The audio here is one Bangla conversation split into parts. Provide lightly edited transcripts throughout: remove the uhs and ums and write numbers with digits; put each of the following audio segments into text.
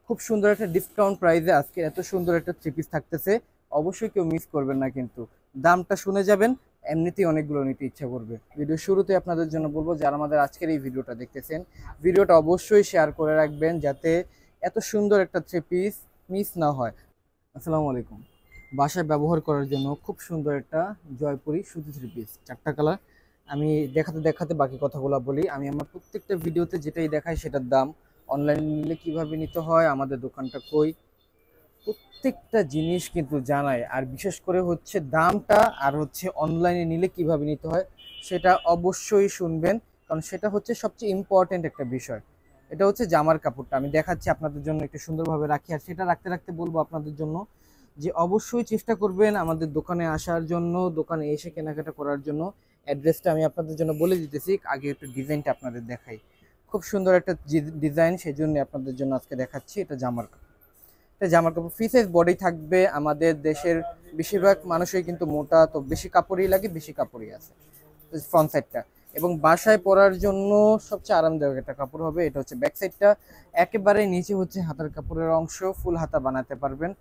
খুব সুন্দর একটা ডিসকাউন্ট প্রাইসে আজকে এত সুন্দর একটা থ্রি পিস থাকতেছে। অবশ্যই কেউ মিস করবেন না, কিন্তু দামটা শুনে যাবেন, এমনিতেই অনেকগুলো নিতে ইচ্ছা করবে। ভিডিও শুরুতে আপনাদের জন্য বলবো, যারা আমাদের আজকের এই ভিডিওটা দেখতেছেন, ভিডিওটা অবশ্যই শেয়ার করে রাখবেন যাতে এত সুন্দর একটা থ্রি পিস মিস না হয়। আসসালামু আলাইকুম। বাসায় ব্যবহার করার জন্য খুব সুন্দর একটা জয়পুরি সুতি থ্রি পিস, চারটা কালার। আমি দেখাতে দেখাতে বাকি কথাগুলো বলি। আমি আমার প্রত্যেকটা ভিডিওতে যেটাই দেখাই সেটার দাম, অনলাইনে নিলে কিভাবে নিতে হয়, আমাদের দোকানটা কই, প্রত্যেকটা জিনিস কিন্তু জানাই। আর বিশেষ করে হচ্ছে দামটা, আর হচ্ছে অনলাইনে নিলে কিভাবে নিতে হয় সেটা অবশ্যই শুনবেন, কারণ সেটা হচ্ছে সবচেয়ে ইম্পর্টেন্ট একটা বিষয়। এটা হচ্ছে জামার কাপড়টা আমি দেখাচ্ছি আপনাদের জন্য একটু সুন্দরভাবে রাখি, আর সেটা রাখতে রাখতে বলবো আপনাদের জন্য যে অবশ্যই চেষ্টা করবেন আমাদের দোকানে আসার জন্য, দোকানে এসে কেনাকাটা করার জন্য। অ্যাড্রেসটা আমি আপনাদের জন্য বলে দিতেছি, আগে একটু ডিজাইনটা আপনাদের দেখাই। খুব সুন্দর একটা ডিজাইন, সেই জন্য আপনাদের জন্য আজকে দেখাচ্ছি। এটা জামার কাপড়, এটা জামার কাপড় ফ্রি সাইজ বডি থাকবে। আমাদের দেশের বেশিরভাগ মানুষই কিন্তু মোটা, তো বেশি কাপড়ই লাগে, বেশি কাপড়ই আছে ফ্রন্ট সাইডটা। এবং বাসায় পরার জন্য সবচেয়ে আরামদায়ক একটা কাপড় হবে। এটা হচ্ছে ব্যাক সাইডটা, একেবারে নিচে হচ্ছে হাতার কাপড়ের অংশ, ফুল হাতা বানাতে পারবেন।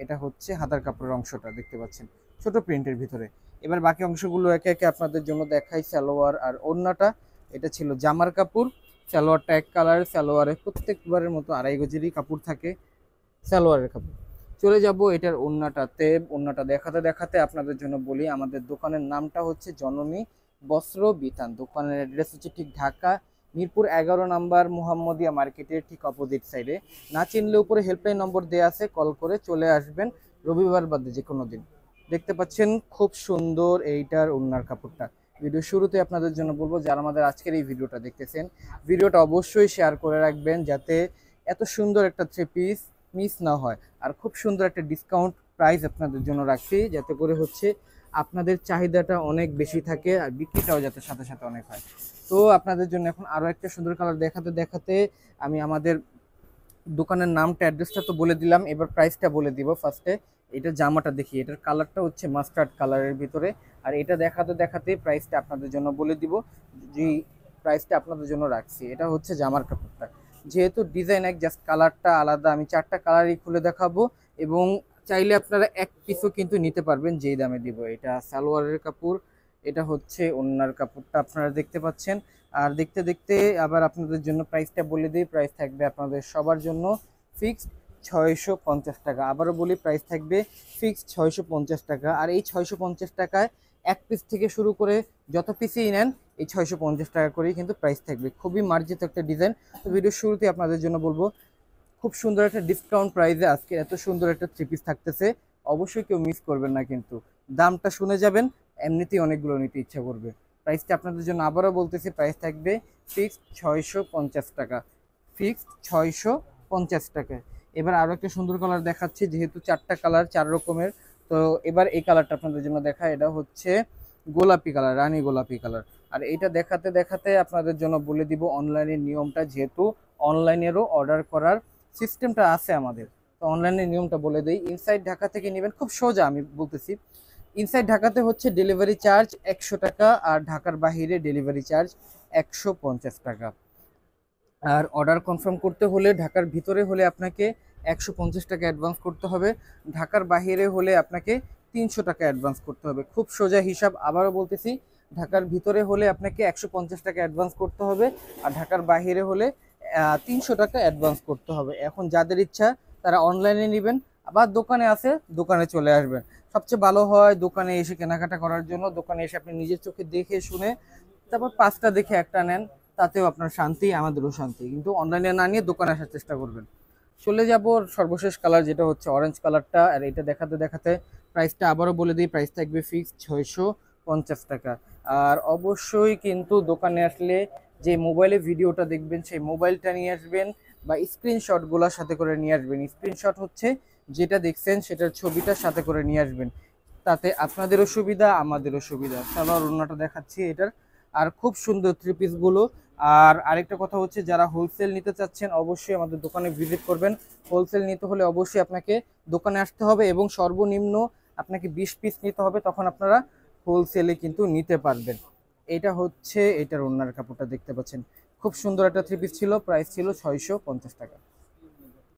এটা হচ্ছে হাতার কাপড়ের অংশটা দেখতে পাচ্ছেন, ছোট প্রিন্টের ভিতরে। এবার বাকি অংশগুলো একে একে আপনাদের জন্য দেখাই। সালোয়ার আর ওড়নাটা, এটা ছিল জামার কাপড়। সালোয়ারটা এক কালার, সালোয়ারে প্রত্যেকবারের মতো আড়াই গজেরই কাপড় থাকে সালোয়ারের কাপড়। চলে যাব এটার ওড়নাটাতে। ওড়নাটা দেখাতে দেখাতে আপনাদের জন্য বলি, আমাদের দোকানের নামটা হচ্ছে জননী বস্ত্র বিতান। দোকানের অ্যাড্রেস হচ্ছে ঠিক ঢাকা মিরপুর 11 নাম্বার মোহাম্মদিয়া মার্কেটের ঠিক অপোজিট সাইডে। না চিনলে উপরে হেল্পলাইন নম্বর দেওয়া আছে, কল করে চলে আসবেন রবিবার বাদে যে কোনো দিন। দেখতে পাচ্ছেন খুব সুন্দর এইটার ওড়নার কাপড়টা। ভিডিও শুরুতে আপনাদের জন্য বলবো, যারা আমাদের আজকের এই ভিডিওটা দেখতেছেন, ভিডিওটা অবশ্যই শেয়ার করে রাখবেন যাতে এত সুন্দর একটা থ্রি পিস মিস না হয়। আর খুব সুন্দর একটা ডিসকাউন্ট প্রাইস আপনাদের জন্য রাখছি, যাতে করে হচ্ছে আপনাদের চাহিদাটা অনেক বেশি থাকে আর বিক্রিটাও যাতে সাথে সাথে অনেক হয়। তো আপনাদের জন্য এখন আরো একটা সুন্দর কালার দেখাতে দেখাতে আমি আমাদের দোকানের নামটা অ্যাড্রেসটা তো বলে দিলাম, এবার প্রাইসটা বলে দিব ফার্স্টে। এটা জামাটা দেখি, এটার কালারটা হচ্ছে মাস্টার্ড কালারের ভিতরে। আর এটা দেখাতে দেখাতে প্রাইসটা আপনাদের জন্য বলে দিব, যে প্রাইসটা আপনাদের জন্য রাখছি। এটা হচ্ছে জামার কাপড়টা, যেহেতু ডিজাইন এক, জাস্ট কালারটা আলাদা। আমি চারটা কালারই খুলে দেখাবো, এবং চাইলে আপনারা এক পিসও কিন্তু নিতে পারবেন যেই দামে দিব। এটা সালোয়ারের কাপড়, এটা হচ্ছে ওড়নার কাপড়টা আপনারা দেখতে পাচ্ছেন। আর দেখতে দেখতে আবার আপনাদের জন্য প্রাইসটা বলে দিই। প্রাইস থাকবে আপনাদের সবার জন্য ফিক্সড 650 টাকা। আবারও বলি, প্রাইস থাকবে ফিক্সড 650 টাকা। আর এই 650 টাকায় এক পিস থেকে শুরু করে যত পিসই নেন, এই 650 টাকা করেই কিন্তু প্রাইস থাকবে। খুবই মার্জিত একটা ডিজাইন। তো ভিডিওর শুরুতে আপনাদের জন্য বলবো, খুব সুন্দর একটা ডিসকাউন্ট প্রাইসে আজকে এত সুন্দর একটা থ্রি পিস থাকতেছে। অবশ্যই কেউ মিস করবেন না, কিন্তু দামটা শুনে যাবেন, এমনিতেই অনেকগুলো নিতে ইচ্ছা করবে। প্রাইসটা আপনাদের জন্য আবারও বলতেছি, প্রাইস থাকবে ফিক্সড 650 টাকা। ফিক্সড 650 টাকা। এবার আরও একটা সুন্দর কালার দেখাচ্ছি, যেহেতু চারটা কালার, চার রকমের। তো এবার এই কালারটা আপনাদের জন্য দেখা, এটা হচ্ছে গোলাপি কালার, রানী গোলাপি কালার। আর এইটা দেখাতে দেখাতে আপনাদের জন্য বলে দিব অনলাইনের নিয়মটা, যেহেতু অনলাইনেরও অর্ডার করার সিস্টেমটা আছে আমাদের। তো অনলাইনের নিয়মটা বলে দিই। ইনসাইড ঢাকা থেকে নেবেন, খুব সোজা আমি বলতেছি। ইনসাইড ঢাকাতে হচ্ছে ডেলিভারি চার্জ 100 টাকা, আর ঢাকার বাহিরে ডেলিভারি চার্জ 150 টাকা। আর অর্ডার কনফার্ম করতে হলে ঢাকার ভিতরে হলে আপনাকে 150 টাকা অ্যাডভান্স করতে হবে, ঢাকার বাহিরে হলে আপনাকে 300 টাকা অ্যাডভান্স করতে হবে। খুব সোজা হিসাব, আবারও বলতেছি, ঢাকার ভিতরে হলে আপনাকে 150 টাকা অ্যাডভান্স করতে হবে, আর ঢাকার বাহিরে হলে 300 টাকা অ্যাডভান্স করতে হবে। এখন যাদের ইচ্ছা তারা অনলাইনে নেবেন, আবার দোকানে আসে দোকানে চলে আসবেন। সবচেয়ে ভালো হয় দোকানে এসে কেনাকাটা করার জন্য। দোকানে এসে আপনি নিজের চোখে দেখে শুনে তারপর পাঁচটা দেখে একটা নেন, তাতেও আপনার শান্তি, আমাদেরও শান্তি। কিন্তু অনলাইনে না নিয়ে দোকানে আসার চেষ্টা করবেন। চলে যাব সর্বশেষ কালার, যেটা হচ্ছে অরেঞ্জ কালারটা। আর এটা দেখাতে দেখাতে প্রাইসটা আবারও বলে দিই, প্রাইস থাকবে ফিক্সড 650 টাকা। আর অবশ্যই কিন্তু দোকানে আসলে যে মোবাইলে ভিডিওটা দেখবেন সেই মোবাইলটা নিয়ে আসবেন, বা স্ক্রিনশটগুলো সাথে করে নিয়ে আসবেন। স্ক্রিনশট হচ্ছে যেটা দেখছেন সেটার ছবিটা সাথে করে নিয়ে আসবেন, তাতে আপনাদেরও সুবিধা আমাদেরও সুবিধা। সালোয়ার ওড়নাটা দেখাচ্ছি এটার। আর খুব সুন্দর থ্রি পিসগুলো। আর আরেকটা কথা হচ্ছে, যারা হোলসেল নিতে চাচ্ছেন অবশ্যই আমাদের দোকানে ভিজিট করবেন। হোলসেল নিতে হলে অবশ্যই আপনাকে দোকানে আসতে হবে, এবং সর্বনিম্ন আপনাকে 20 পিস নিতে হবে, তখন আপনারা হোলসেলে কিন্তু নিতে পারবেন। এটা হচ্ছে এটার ওড়নার কাপড়টা দেখতে পাচ্ছেন, খুব সুন্দর একটা থ্রি পিস ছিল, প্রাইস ছিল 650 টাকা।